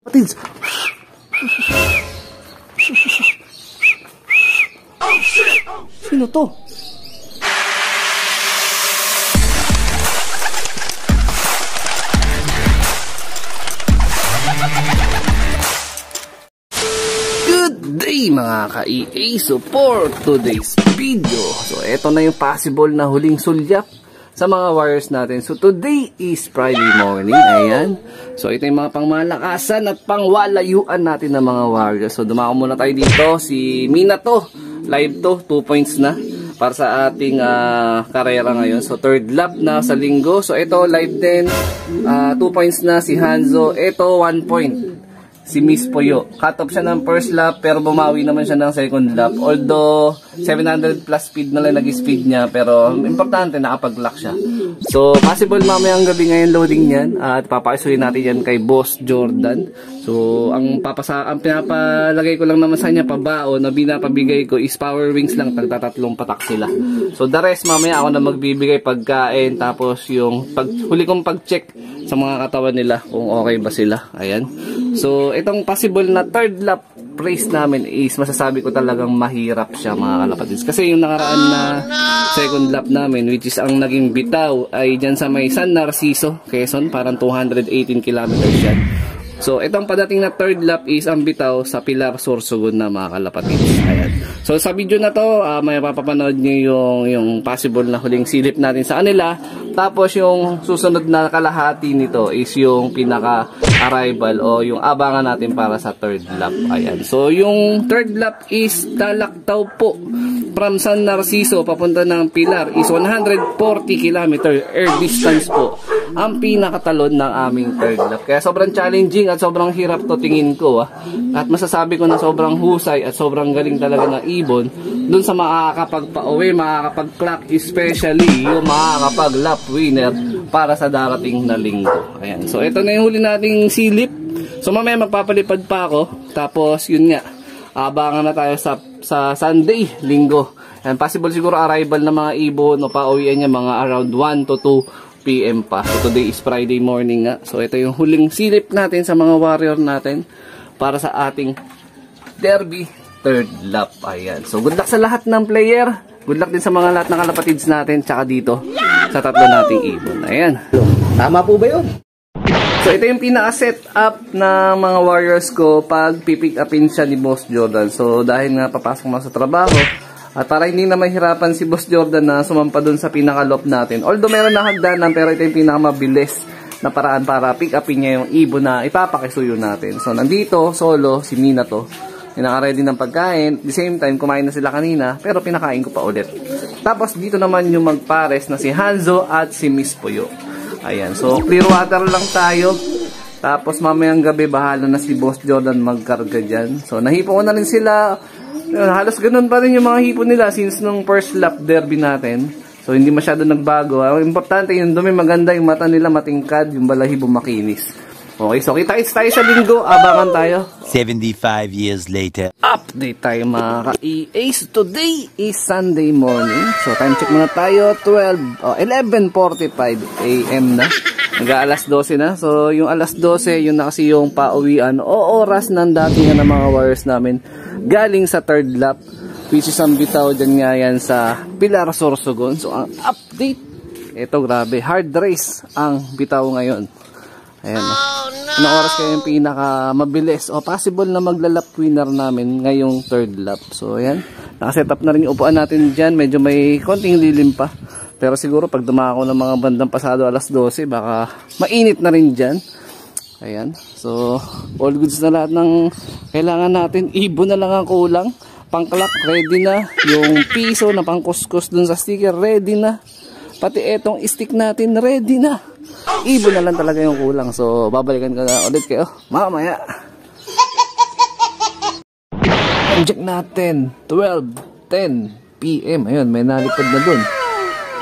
Kapatids. Sino to? Good day mga ka-EA! So for today's video, so eto na yung possible na huling sulyap sa mga warriors natin. So today is Friday morning, ayan. So ito yung mga pangmalakasan at pangwalayuan natin ng mga warriors. So dumako muna tayo dito, si Mina to, live to, 2 points na para sa ating karera ngayon. So third lap na sa linggo. So ito live din, 2 points na si Hanzo. Ito 1 point, si Miss Puyo. Cut off siya ng first lap pero bumawi naman siya ng second lap. Although 700 plus speed na lang nag-speed niya, pero importante nakapag-lock siya. So possible mamayang gabi ngayon loading niyan at papakisuhin natin yan kay Boss Jordan. So ang pinapalagay ko lang naman sa kanya pabao na binapabigay ko is power wings lang, tagtatatlong patak sila. So the rest mamaya ako na magbibigay pagkain, tapos yung huli kong pag-check sa mga katawan nila kung okay ba sila. Ayan. So itong possible na third lap race namin is masasabi ko talagang mahirap siya mga kalapatids. Kasi yung nakaraan na second lap namin, which is ang naging bitaw ay dyan sa may San Narciso, Quezon, parang 218 kilometers yan. So itong padating na third lap is ang bitaw sa Pilar, Sorsogon na mga kalapatids. Ayan. So sa video na to, may papapanood nyo yung possible na huling silip natin sa kanila. Tapos yung susunod na kalahati nito is yung pinaka-arrival o yung abangan natin para sa third lap. Ayan. So yung third lap is Talaktaw po. From San Narciso papunta ng Pilar is 140 km air distance po ang pinakatalon ng aming third lap. Kaya sobrang challenging at sobrang hirap to tingin ko. At masasabi ko na sobrang husay at sobrang galing talaga ng ibon dun sa makakapagpa-uwi, makakapag-clock, especially yung makakapag-lap winner para sa darating na linggo. Ayan. So ito na yung huli nating silip. So mamaya magpapalipad pa ako. Tapos yun nga, abangan na tayo sa Sunday, linggo. And possible siguro arrival na mga ibon o pauwian niya mga around 1 to 2 PM pa. So today is Friday morning nga. So ito yung huling silip natin sa mga warrior natin para sa ating derby third lap. Ayan. So good luck sa lahat ng player. Good luck din sa mga lahat ng kalapatids natin tsaka dito sa tatlo nating ibon. Ayan. Tama po ba yun? So ito yung pinaka-set up ng mga warriors ko pag pipick upin siya ni Boss Jordan. So dahil nga papasok mo sa trabaho at para hindi na mahirapan si Boss Jordan na sumampa dun sa pinaka-loop natin. Although meron na hagdanan pero ito yung pinaka-mabilis na paraan para pick upin niya yung ibon na ipapakisuyo natin. So nandito solo si Mina to. Naka-ready ng pagkain. At the same time kumain na sila kanina pero pinakain ko pa ulit. Tapos dito naman yung magpares na si Hanzo at si Miss Puyo. Ayan, so clear water lang tayo. Tapos mamayang gabi bahala na si Boss Jordan magkarga dyan. So nahipo ko na rin sila. Halos ganun pa rin yung mga hipon nila since nung first lap derby natin. So hindi masyado nagbago. Importante yung dumi maganda, yung mata nila matingkad, yung balahibo makinis. Okay, so kita-kits tayo sa linggo. Abangan tayo. 75 years later. Update tayo mga ka-EA. So today is Sunday morning. So time check muna tayo. 11:45 AM na. Nag-alas 12 na. So yung alas 12, yun na kasi yung pauwian o oras ng datingan ng mga warriors namin galing sa third lap, which is ang bitaw dyan nga yan sa Pilar, Sorsogon. So ang update, ito grabe, hard race ang bitaw ngayon. Ayan. Anong oras kayo yung pinaka mabilis o possible na maglalap winner namin ngayong third lap. So ayan, nakaset up na rin yung upuan natin dyan. Medyo may konting lilim pa, pero siguro pag dumako ng mga bandang pasado alas 12 baka mainit na rin dyan. Ayan, so all goods na lahat ng kailangan natin. Ibon na lang ang kulang. Pang-clock ready na. Yung piso na pang-kuskus dun sa sticker ready na. Pati etong stick natin ready na. Ibon na lang talaga yung kulang. So babalikan ko na ulit kayo mamaya. Check natin 12:10 PM. Ayun, may nalipad na dun.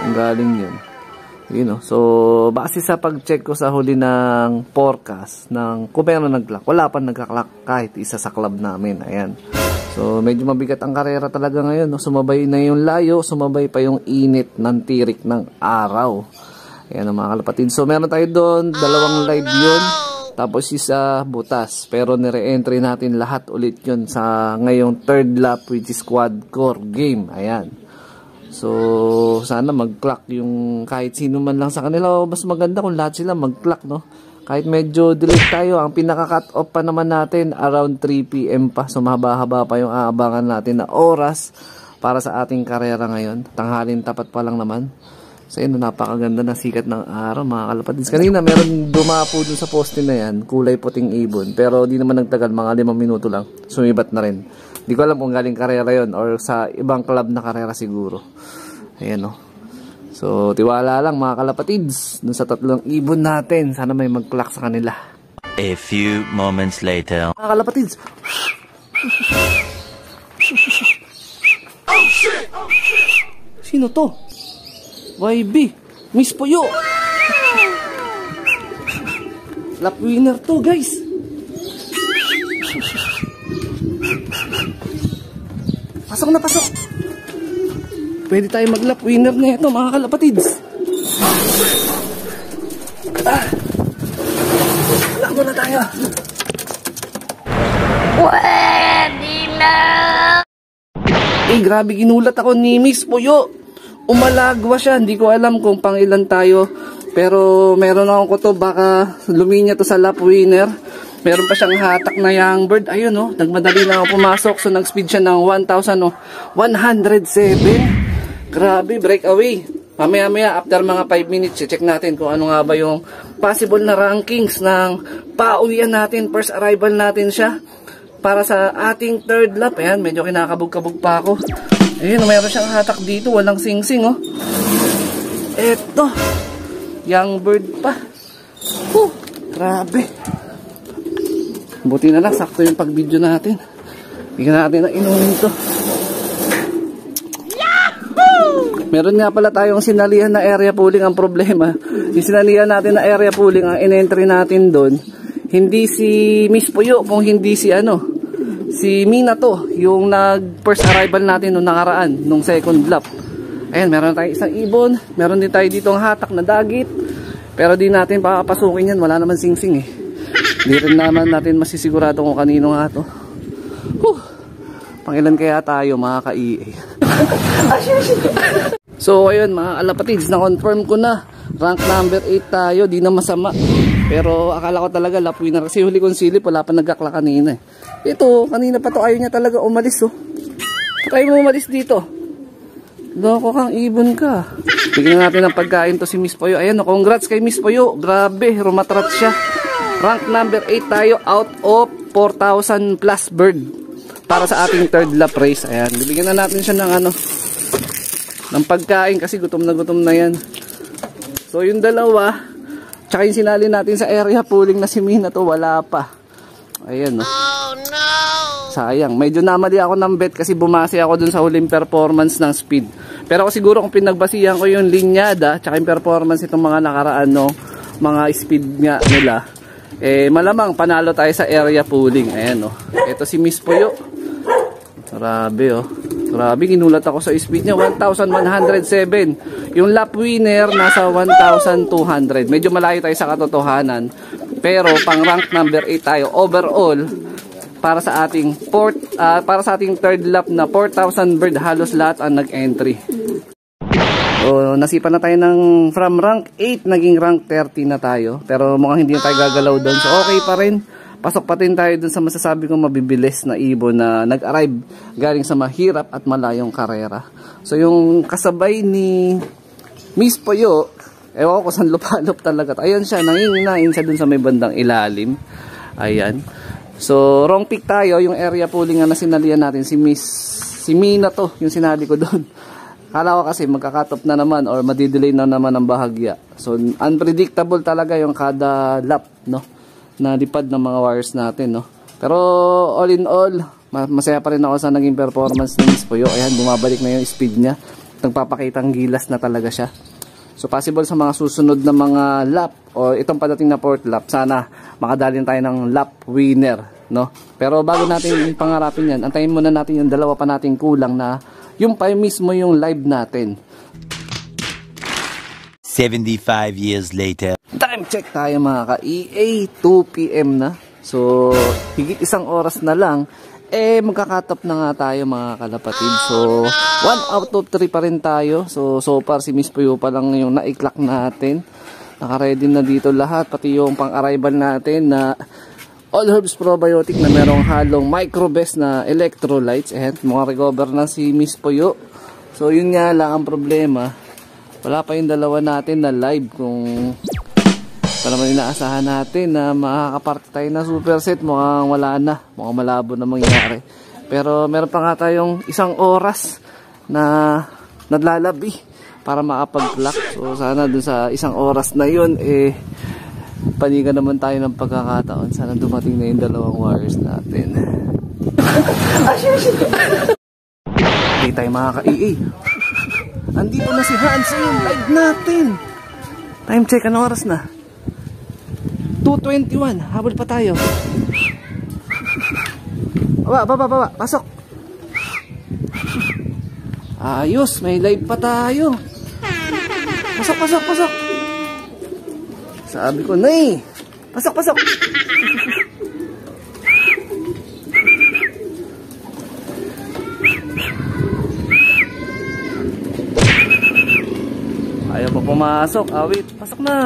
Ang galing yun. You know, so base sa pag-check ko sa huli ng forecast ng kung meron nag-clock, wala pa nagka-clock kahit isa sa club namin. Ayan. So medyo mabigat ang karera talaga ngayon, no? Sumabay na yung layo, sumabay pa yung init ng tirik ng araw. Ayan ang mga kalapatid. So meron tayo doon, dalawang live yun. tapos isa butas. Pero nire-entry natin lahat ulit yun sa ngayong third lap, which is quad core game. Ayan. So, sana mag-clock yung kahit sino man lang sa kanila. Mas maganda kung lahat sila mag-clock, no? Kahit medyo delay tayo, ang pinaka-cut off pa naman natin around 3 PM pa. So, mahaba-haba pa yung aabangan natin na oras para sa ating karera ngayon. Tanghalin tapat pa lang naman. So yun, napakaganda ng sikat ng araw mga kalapatids. Kanina meron dumapo dun sa poste na yan, kulay puting ibon. Pero di naman nagtagal, mga 5 minuto lang. Sumibat na rin. Di ko alam kung galing karera yon or sa ibang club na karera siguro. Ayan o. So tiwala lang mga kalapatids dun sa 3 ibon natin. Sana may mag-clock sa kanila. A few moments later. Mga kalapatids. Sino to? YB, Miss Puyo. Lap winner to, guys. Pasok na pasok. Pwede tayo mag-lap winner na ito, mga kalapatids. Lako na tayo. Pwede na. Grabe, ginulat ako ni Miss Puyo. Umalagwa siya, hindi ko alam kung pang ilan tayo, pero meron akong kuto, baka luminya to sa lap winner. Meron pa siyang hatak na young bird, ayun oh, nagmadali na ako pumasok, so nag-speed siya ng 1,107. Grabe, breakaway. Mamaya after mga 5 minutes, check natin kung ano nga ba yung possible na rankings ng pauwian natin, first arrival natin siya para sa ating third lap. Ayan, medyo kinakabog-kabog pa ako. Ayun, mayroon siyang hatak dito. Walang sing-sing, oh. Eto. Young bird pa. Grabe. Buti na lang, sakto yung pag-video natin. Bigyan natin na inumin to. Yahoo! Meron nga pala tayong sinalihan na area pooling. Ang problema, yung sinalihan natin na area pooling, ang in-entry natin doon, hindi si Miss Puyo, kung hindi si si Mina to, yung nag-first arrival natin nung nakaraan, nung second lap. Ayan, meron tayong isang ibon. Meron din tayo dito ang hatak na dagit. Pero di natin papasukin yan. Wala naman sing-sing eh. Di rin naman natin masisigurado kung kanino nga to. Pangilan kaya tayo mga ka-EA. So ayun mga kalapatids, na-confirm ko na. Rank number 8 tayo. Di na masama. Pero akala ko talaga lap winner. Kasi huli kong silip, wala pa nagkakla kanina eh. Ito, kanina pa to, ayaw niya talaga umalis oh. Try mo umalis dito. Loko kang ibon ka. Bigyan natin ng pagkain to si Miss Puyo. Ayan, congrats kay Miss Puyo. Grabe, rumatrat siya. Rank number 8 tayo out of 4,000 plus bird para sa ating third lap race. Ayan, bibigyan na natin siya ng ng pagkain kasi gutom na yan. So yung dalawa, tsaka yung sinali natin sa area pooling na si Mina to, wala pa. Ayan, no? Oh, no! Sayang. Medyo namali ako ng bet kasi bumase ako dun sa huling performance ng speed. Pero siguro kung pinagbasihan ko yung linyada tsaka yung performance itong mga nakaraan, no, mga speed nga nila, malamang panalo tayo sa area pooling. Ayan, no? Ito si Miss Puyo. Grabe, oh. Grabe, ginulat ako sa speed niya. 1,107. Yung lap winner nasa 1,200. Medyo malayo tayo sa katotohanan. Pero pang rank number 8 tayo overall para sa ating third lap na 4,000 bird, halos lahat ang nag-entry. So nasipan na tayo ng from rank 8 naging rank 30 na tayo. Pero mukhang hindi na tayo gagalaw doon. So okay pa rin. Pasok pa rin tayo dun sa masasabi kong mabibilis na ibon na nag-arrive galing sa mahirap at malayong karera. So yung kasabay ni Miss Puyo, ewan ko saan lupalop talaga. Ayan siya, nanginginain siya dun sa may bandang ilalim. Ayan. So wrong pick tayo, yung area pooling na sinalihan natin si Mina to, yung sinali ko dun. Kala ko kasi magka-cut off na naman or madidelay na naman ang bahagya. So unpredictable talaga yung kada lap, no, na lipad ng mga wires natin, no. Pero all in all, masaya pa rin ako sa naging performance ni Miss Puyo. Ayan, bumabalik na yung speed niya. Nagpapakitang gilas na talaga siya. So possible sa mga susunod na mga lap o itong padating na fourth lap, sana makadalin tayo ng lap winner, no. Pero bago natin pangarapin yan, antayin muna natin yung dalawa pa nating kulang na yung pa mismo yung live natin. 75 years later. Tayo time check tayo mga ka-EA, 2 PM na. So, higit isang oras na lang, magkakatop na nga tayo mga kalapatid. So, 1 out of 3 pa rin tayo. So far si Miss Puyo pa lang yung na-clock natin. Naka-ready na dito lahat, pati yung pang-arrival natin na All Herbs Probiotic na merong halong microbes na electrolytes. Mukhang recover na si Miss Puyo. So, yun nga lang ang problema. Wala pa yung dalawa natin na live kung pa naman inaasahan natin na makakaparte tayo na superset. Mukhang wala na. Mukhang malabo na mangyari. Pero meron pa nga tayong isang oras na naglalabi para makapag-clock. So sana dun sa isang oras na yun, panigan naman tayo ng pagkakataon. Sana dumating na yung dalawang wires natin. Okay tayo mga ka-EA. Andito na si Hans yung live natin. Time check, anong oras na? 2:21, habol pa tayo. Baba, pasok. Ayos, may live pa tayo. Pasok. Sabi ko na pasok. Ayaw pa pumasok. Wait, pasok na.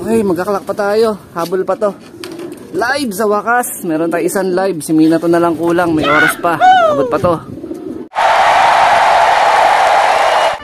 Okay, magkaklak pa tayo. Habol pa to. Live sa wakas. Meron tayo isang live. Si Mina to na lang kulang. May oras pa. Habol pa to.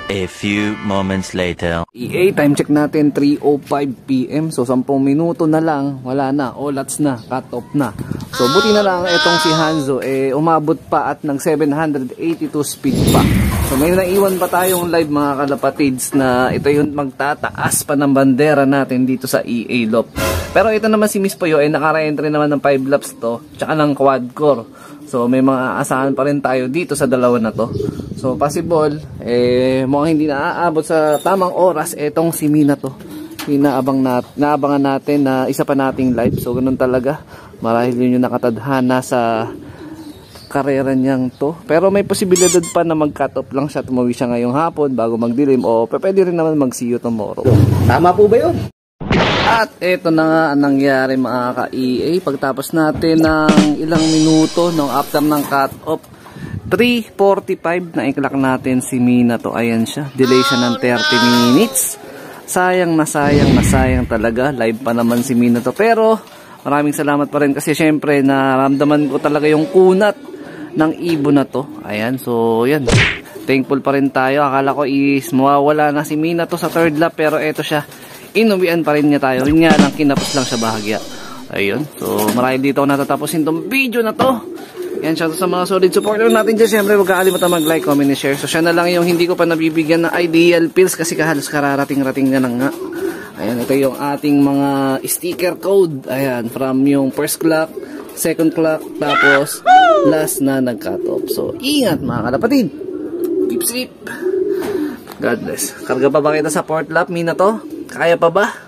A few moments later. EA, time check natin 3:05 PM. So 10 minuto na lang, wala na, olats na, cut off na. So buti na lang itong si Hanzo umabot pa at ng 782 speed pa. So may naiwan pa tayong live mga kalapatids na ito yung magtataas pa ng bandera natin dito sa EA Loop. Pero ito naman si Miss Puyo naka-re-entry naman ng 5 laps to, tsaka ng quad core. So may mga asahan pa rin tayo dito sa dalawa na to. So possible mukhang hindi naaabot sa tamang oras etong si Mina to. Naabangan natin na isa pa nating live. So ganun talaga. Marahil yun yung nakatadhana sa karera niyang to. Pero may posibilidad pa na mag-cut off lang siya, tumawi siya ngayong hapon bago magdilim, o pwede rin naman mag-see you tomorrow. Tama po ba yun? At eto na nga ang nangyari mga ka-EA. Pagtapos natin ng ilang minuto after ng cut off, 3:45 na i-clock natin si Mina to. Ayan siya, delay siya ng 30 minutes. Sayang na sayang talaga. Live pa naman si Mina to. Pero maraming salamat pa rin kasi syempre naramdaman ko talaga yung kunat ng ibon na to. Ayan, so yan, thankful pa rin tayo. Akala ko mawawala na si Mina to sa third lap, pero eto siya, inuwian pa rin niya tayo. Yun nga lang, kinapos lang siya bahagya. Ayun, so marahil dito ako natatapusin tong video na to. Yan, shout out sa mga solid supporter natin dyan. Siyempre, huwag kakalimutan mag-like, comment, and share. So siya na lang yung hindi ko pa nabibigyan ng ideal pills kasi halos kararating-rating na nga. Ayan, ito yung ating mga sticker code. Ayan, from yung first clock, second clock, tapos last na nag-cut off. So, ingat mga kalapatid. Keep safe. God bless. Karga pa ba kita sa fourth lap, Mina to? Kaya pa ba?